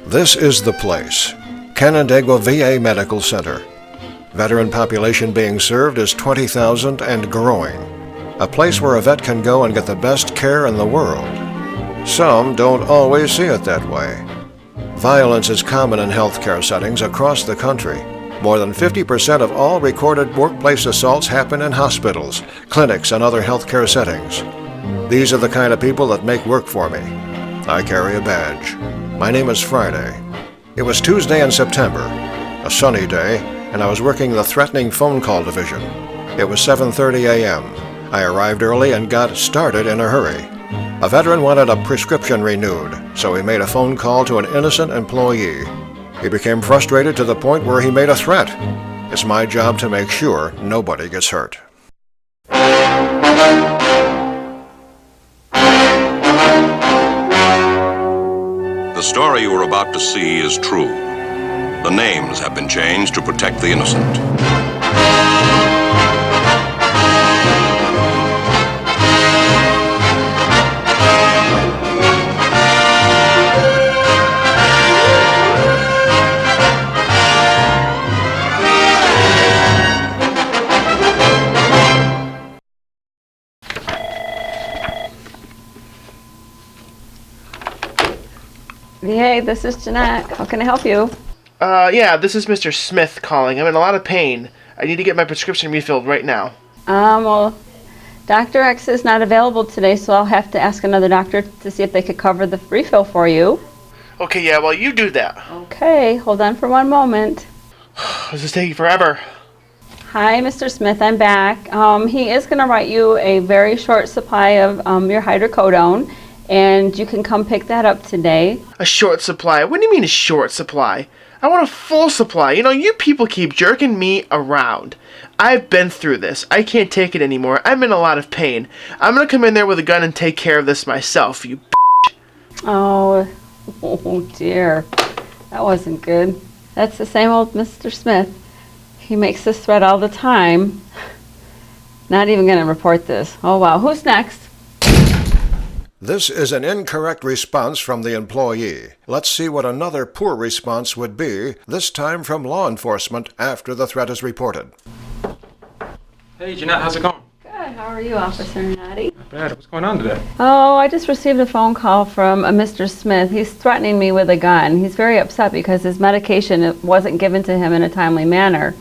This is the place, Canandaigua VA Medical Center. Veteran population being served is 20,000 and growing. A place where a vet can go and get the best care in the world. Some don't always see it that way. Violence is common in healthcare settings across the country. More than 50% of all recorded workplace assaults happen in hospitals, clinics, and other healthcare settings. These are the kind of people that make work for me. I carry a badge. My name is Friday. It was Tuesday in September, a sunny day, and I was working the threatening phone call division. It was 7:30 a.m. I arrived early and got started in a hurry. A veteran wanted a prescription renewed, so he made a phone call to an innocent employee. He became frustrated to the point where he made a threat. It's my job to make sure nobody gets hurt. The story you are about to see is true. The names have been changed to protect the innocent. Hey, this is Jeanette. How can I help you? Yeah, this is Mr. Smith calling. I'm in a lot of pain. I need to get my prescription refilled right now. Well, Dr. X is not available today, so I'll have to ask another doctor to see if they could cover the refill for you. Okay, yeah, well, you do that. Okay, hold on for one moment. This is taking forever. Hi, Mr. Smith, I'm back. He is going to write you a very short supply of your hydrocodone, and you can come pick that up today. A short supply? What do you mean a short supply? I want a full supply. You know, you people keep jerking me around. I've been through this. I can't take it anymore. I'm in a lot of pain. I'm going to come in there with a gun and take care of this myself, you bitch. Oh dear. That wasn't good. That's the same old Mr. Smith. He makes this threat all the time. Not even going to report this. Oh wow. Who's next? This is an incorrect response from the employee. Let's see what another poor response would be, this time from law enforcement after the threat is reported. Hey, Jeanette, how's it going? Good. How are you, Officer Natty? Not bad. What's going on today? Oh, I just received a phone call from Mr. Smith. He's threatening me with a gun. He's very upset because his medication wasn't given to him in a timely manner.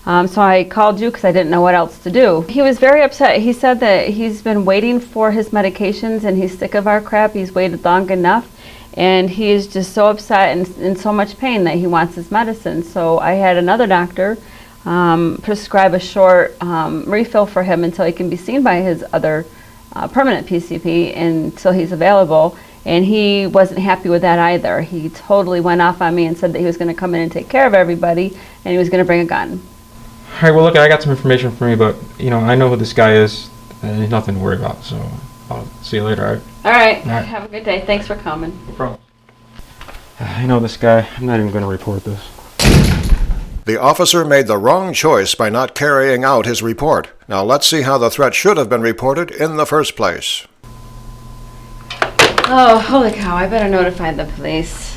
So I called you because I didn't know what else to do. He was very upset. He said that he's been waiting for his medications and he's sick of our crap. He's waited long enough and he is just so upset and in so much pain that he wants his medicine. So I had another doctor prescribe a short refill for him until he can be seen by his other permanent PCP until he's available. And he wasn't happy with that either. He totally went off on me and said that he was going to come in and take care of everybody and he was going to bring a gun. All right, well, look, I got some information for you, but, you know, I know who this guy is, and there's nothing to worry about, so I'll see you later, all right? All right. All right. Have a good day. Thanks for coming. No problem. I know this guy. I'm not even going to report this. The officer made the wrong choice by not carrying out his report. Now let's see how the threat should have been reported in the first place. Oh, holy cow. I better notify the police.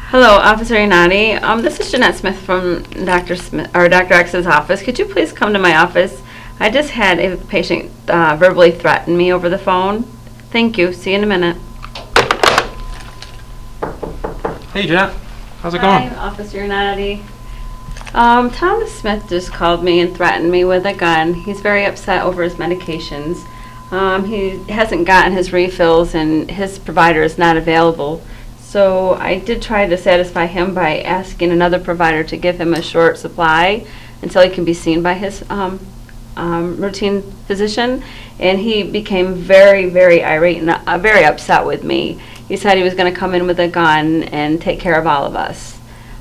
Hello, Officer Inati. This is Jeanette Smith from Dr. X's office. Could you please come to my office? I just had a patient verbally threaten me over the phone. Thank you. See you in a minute. Hey, Jeanette. How's it Hi, going? Officer Inati. Thomas Smith just called me and threatened me with a gun. He's very upset over his medications. He hasn't gotten his refills and his provider is not available. So I did try to satisfy him by asking another provider to give him a short supply until he can be seen by his routine physician. And he became very, very irate and very upset with me. He said he was going to come in with a gun and take care of all of us.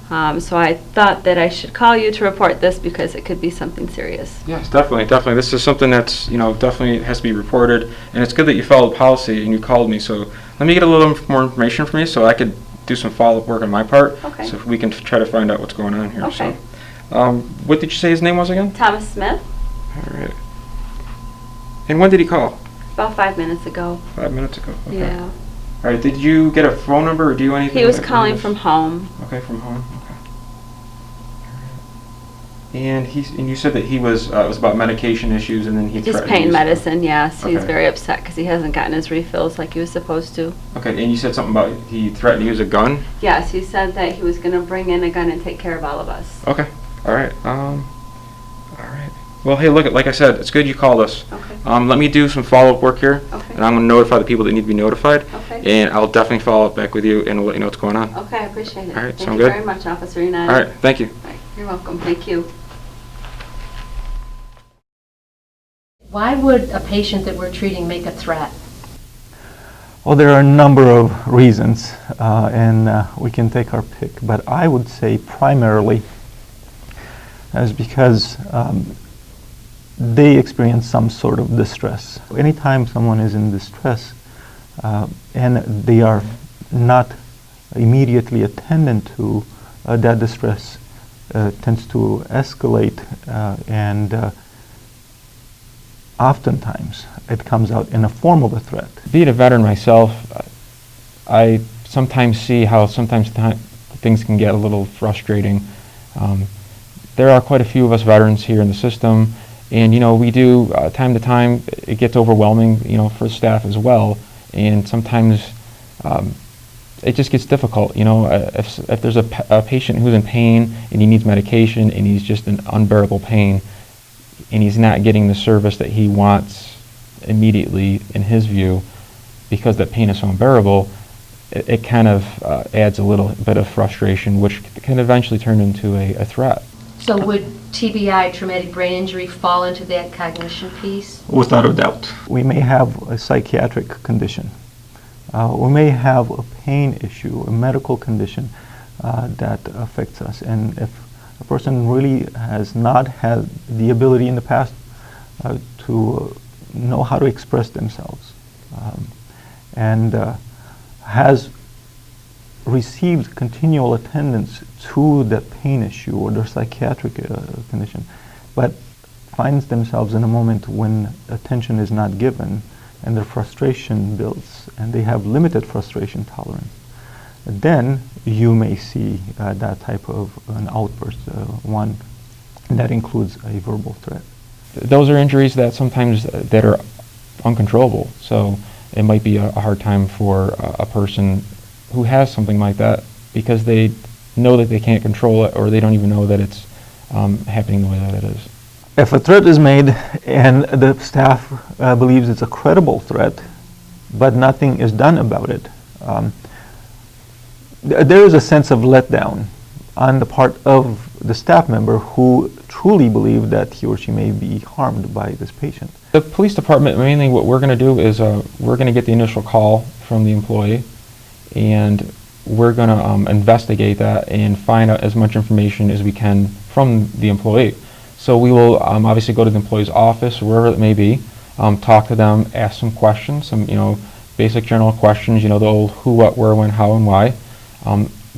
So I thought that I should call you to report this because it could be something serious. Yes, definitely. This is something that's, you know, definitely has to be reported, and it's good that you followed policy and you called me, so let me get a little more information from you so I could do some follow-up work on my part. Okay. So we can try to find out what's going on here. Okay. So, what did you say his name was again? Thomas Smith, All right. And when did he call? about 5 minutes ago. 5 minutes ago. Okay. Yeah. All All right. Did you get a phone number or do anything? He was like calling this? from home. Okay, from home. Okay. And you said that he was it was about medication issues, and then he His threatened pain you. medicine, yes. He's Okay. very upset because he hasn't gotten his refills like he was supposed to. Okay, and you said something about he threatened to use a gun. Yes, he said that he was going to bring in a gun and take care of all of us. Okay. All right. All right. Well, hey, look, like I said, it's good you called us. Okay. Let me do some follow-up work here, Okay. and I'm going to notify the people that need to be notified, Okay. and I'll definitely follow up back with you, and we'll let you know what's going on. Okay, I appreciate it. All right, Thank sound you good? very much, Officer United. All right. Thank you. All right, you're welcome. Thank you. Why would a patient that we're treating make a threat? Well, there are a number of reasons, and we can take our pick, but I would say primarily is because they experience some sort of distress. Anytime someone is in distress and they are not immediately attended to, that distress tends to escalate and oftentimes it comes out in a form of a threat. Being a veteran myself, I sometimes see how sometimes things can get a little frustrating. There are quite a few of us veterans here in the system, and we do time to time it gets overwhelming, for staff as well, and sometimes it just gets difficult. If there's a patient who's in pain and he needs medication and he's just in unbearable pain, and he's not getting the service that he wants immediately in his view because that pain is so unbearable, it kind of adds a little bit of frustration, which can eventually turn into a threat. So would TBI, traumatic brain injury, fall into that cognition piece? Without a doubt. We may have a psychiatric condition. We may have a pain issue, a medical condition that affects us. And if a person really has not had the ability in the past to know how to express themselves and has received continual attendance to that pain issue or their psychiatric condition, but finds themselves in a moment when attention is not given and their frustration builds and they have limited frustration tolerance, then you may see that type of an outburst, one that includes a verbal threat. Those are injuries that sometimes that are uncontrollable. So it might be a hard time for a person who has something like that because they know that they can't control it or they don't even know that it's happening the way that it is. If a threat is made and the staff believes it's a credible threat, but nothing is done about it, there is a sense of letdown on the part of the staff member who truly believe that he or she may be harmed by this patient. The police department, mainly what we're going to do is we're going to get the initial call from the employee, and we're going to investigate that and find out as much information as we can from the employee. So we will obviously go to the employee's office, wherever it may be, talk to them, ask some questions, some basic general questions, the old who, what, where, when, how, and why.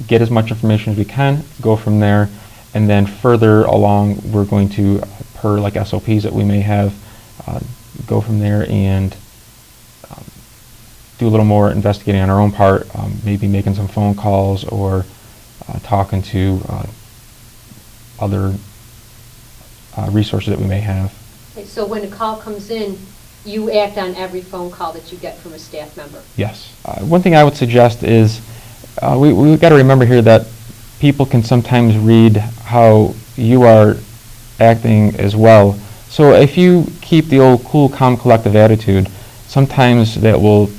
Get as much information as we can, go from there, and then further along we're going to, per like SOPs that we may have, go from there and do a little more investigating on our own part, maybe making some phone calls or talking to other resources that we may have. Okay, so when a call comes in, you act on every phone call that you get from a staff member? Yes. One thing I would suggest is we've got to remember here that people can sometimes read how you are acting as well. So if you keep the old cool, calm, collective attitude, sometimes that will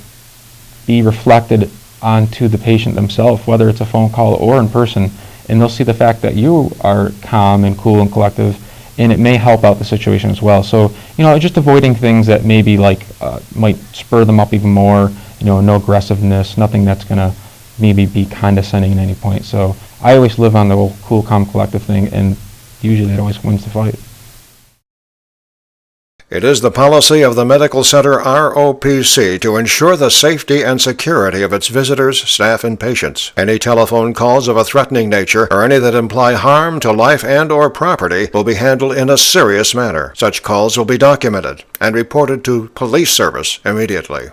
be reflected onto the patient themselves, whether it's a phone call or in person, and they'll see the fact that you are calm and cool and collective, and it may help out the situation as well. So, just avoiding things that maybe might spur them up even more, no aggressiveness, nothing that's going to maybe be condescending at any point. So I always live on the whole cool, calm, collective thing, and usually that always wins the fight. It is the policy of the Medical Center ROPC to ensure the safety and security of its visitors, staff, and patients. Any telephone calls of a threatening nature or any that imply harm to life and/or property will be handled in a serious manner. Such calls will be documented and reported to police service immediately.